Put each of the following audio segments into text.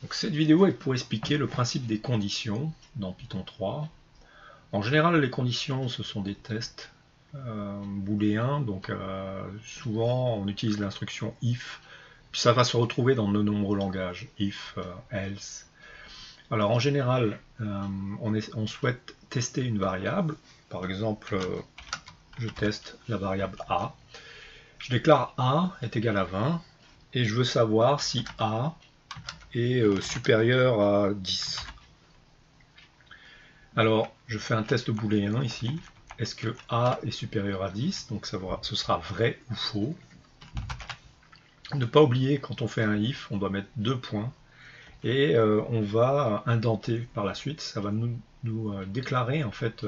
Donc cette vidéo est pour expliquer le principe des conditions dans Python 3. En général, les conditions, ce sont des tests booléens, donc souvent on utilise l'instruction if, puis ça va se retrouver dans de nombreux langages, if, else. Alors en général, on souhaite tester une variable, par exemple, je teste la variable a, je déclare a est égal à 20, et je veux savoir si a est supérieur à 10. Alors, je fais un test booléen ici. Est-ce que a est supérieur à 10? Donc ce sera vrai ou faux. Ne pas oublier, quand on fait un if, on doit mettre 2 points. Et on va indenter par la suite. Ça va nous déclarer, en fait,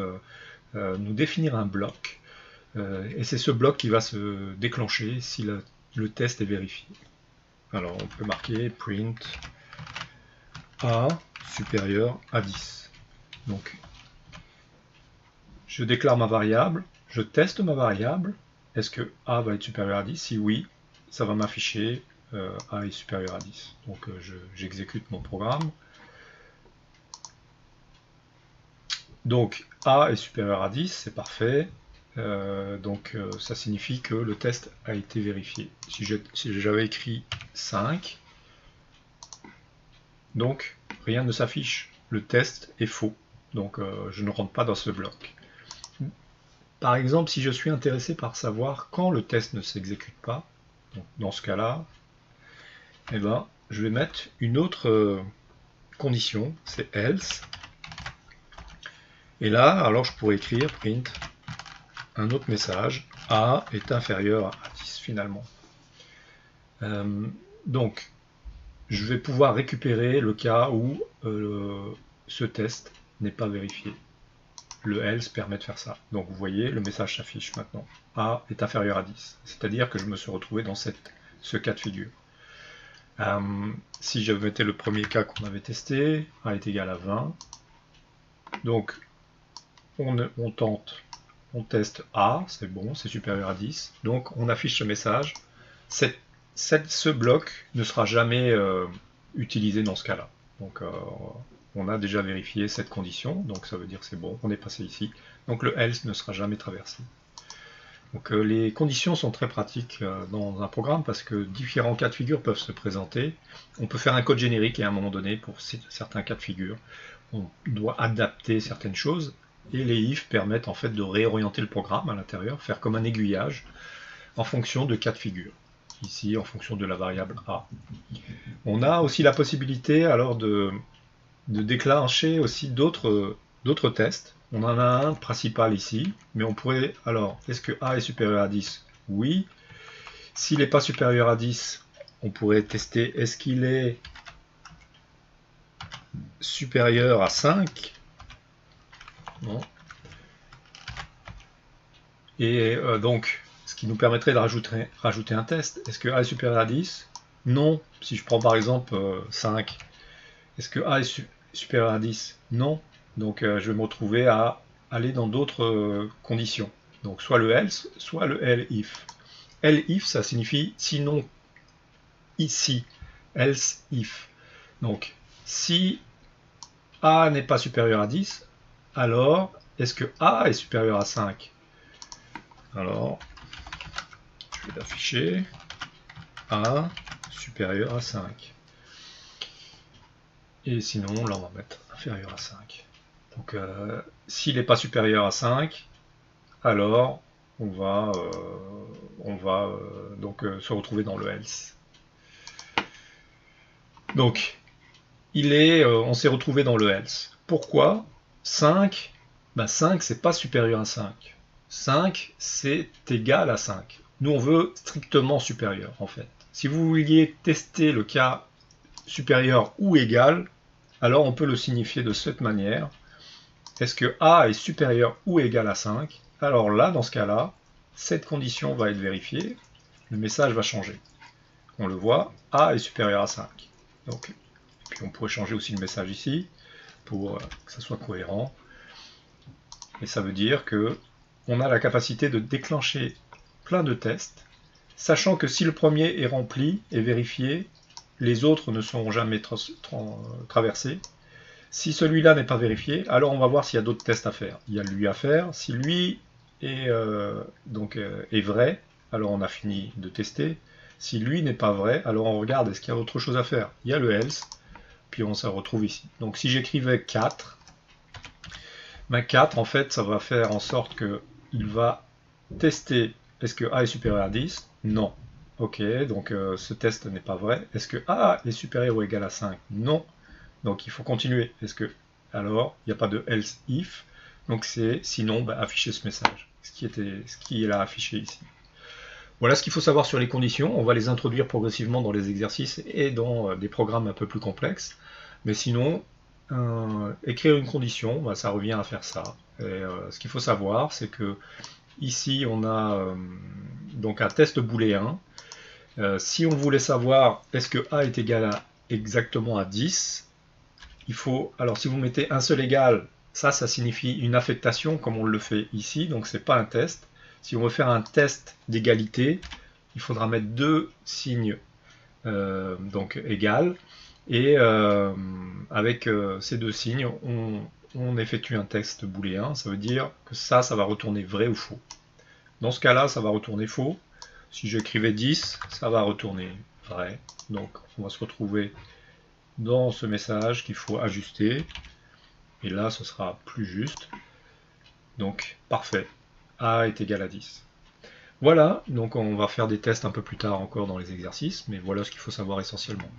nous définir un bloc. Et c'est ce bloc qui va se déclencher si le test est vérifié. Alors, on peut marquer print a supérieur à 10. Donc, je déclare ma variable, je teste ma variable. Est-ce que a va être supérieur à 10? Si oui, ça va m'afficher a est supérieur à 10. Donc, j'exécute mon programme. Donc, a est supérieur à 10, c'est parfait. Ça signifie que le test a été vérifié. Si j'avais écrit 5, donc rien ne s'affiche. Le test est faux. Donc je ne rentre pas dans ce bloc. Par exemple, si je suis intéressé par savoir quand le test ne s'exécute pas, donc dans ce cas-là, eh ben, je vais mettre une autre condition, c'est else. Et là, alors je pourrais écrire print un autre message, a est inférieur à 10 finalement. Donc, je vais pouvoir récupérer le cas où ce test n'est pas vérifié. Le else permet de faire ça. Donc vous voyez, le message s'affiche maintenant. A est inférieur à 10. C'est-à-dire que je me suis retrouvé dans ce cas de figure. Si je mettais le premier cas qu'on avait testé, A est égal à 20. Donc on tente, on teste A, c'est bon, c'est supérieur à 10. Donc on affiche ce message. Ce bloc ne sera jamais utilisé dans ce cas-là. Donc on a déjà vérifié cette condition, donc ça veut dire que c'est bon, on est passé ici. Donc le else ne sera jamais traversé. Donc les conditions sont très pratiques dans un programme parce que différents cas de figure peuvent se présenter. On peut faire un code générique et à un moment donné, pour certains cas de figure, on doit adapter certaines choses. Et les if permettent en fait de réorienter le programme à l'intérieur, faire comme un aiguillage en fonction de cas de figure. Ici, en fonction de la variable a. On a aussi la possibilité alors de déclencher aussi d'autres tests. On en a un principal ici, mais on pourrait, alors, est-ce que a est supérieur à 10? Oui. S'il n'est pas supérieur à 10, on pourrait tester, est-ce qu'il est supérieur à 5? Non. Et donc, ce qui nous permettrait de rajouter un test. Est-ce que a est supérieur à 10? Non. Si je prends par exemple 5, est-ce que a est supérieur à 10? Non. Donc je vais me retrouver à aller dans d'autres conditions. Donc soit le else, soit le elif. Elif, ça signifie sinon ici. Else if. Donc si a n'est pas supérieur à 10, alors est-ce que a est supérieur à 5? Alors, je vais l'afficher. A supérieur à 5. Et sinon, là, on va mettre inférieur à 5. Donc, s'il n'est pas supérieur à 5, alors on va se retrouver dans le else. Donc, on s'est retrouvé dans le else. Pourquoi 5? 5, c'est pas supérieur à 5. 5, c'est égal à 5. Nous, on veut strictement supérieur, en fait. Si vous vouliez tester le cas supérieur ou égal, alors on peut le signifier de cette manière. Est-ce que a est supérieur ou égal à 5? Alors là, dans ce cas-là, cette condition va être vérifiée. Le message va changer. On le voit, a est supérieur à 5. Donc, puis on pourrait changer aussi le message ici, pour que ça soit cohérent. Et ça veut dire que on a la capacité de déclencher plein de tests, sachant que si le premier est rempli et vérifié, les autres ne sont jamais traversés. Si celui-là n'est pas vérifié, alors on va voir s'il y a d'autres tests à faire. Il y a lui à faire. Si lui est, est vrai, alors on a fini de tester. Si lui n'est pas vrai, alors on regarde est-ce qu'il y a autre chose à faire. Il y a le else, puis on se retrouve ici. Donc si j'écrivais 4, ben 4 en fait ça va faire en sorte que il va tester est-ce que A est supérieur à 10? Non. Ok, donc ce test n'est pas vrai. Est-ce que A est supérieur ou égal à 5? Non. Donc il faut continuer. Est-ce que alors il n'y a pas de else if? Donc c'est sinon ben, afficher ce message, ce qui est là affiché ici. Voilà ce qu'il faut savoir sur les conditions. On va les introduire progressivement dans les exercices et dans des programmes un peu plus complexes. Mais sinon, écrire une condition, ben, ça revient à faire ça. Et, ce qu'il faut savoir, c'est que ici on a donc un test booléen. Si on voulait savoir est-ce que A est égal à exactement à 10, il faut, alors si vous mettez un seul égal, ça signifie une affectation comme on le fait ici, donc c'est pas un test. Si on veut faire un test d'égalité, il faudra mettre deux signes donc égal, et avec ces deux signes, on effectue un test booléen, ça veut dire que ça va retourner vrai ou faux. Dans ce cas-là, ça va retourner faux. Si j'écrivais 10, ça va retourner vrai. Donc on va se retrouver dans ce message qu'il faut ajuster. Et là, ce sera plus juste. Donc, parfait. A est égal à 10. Voilà, donc on va faire des tests un peu plus tard encore dans les exercices, mais voilà ce qu'il faut savoir essentiellement.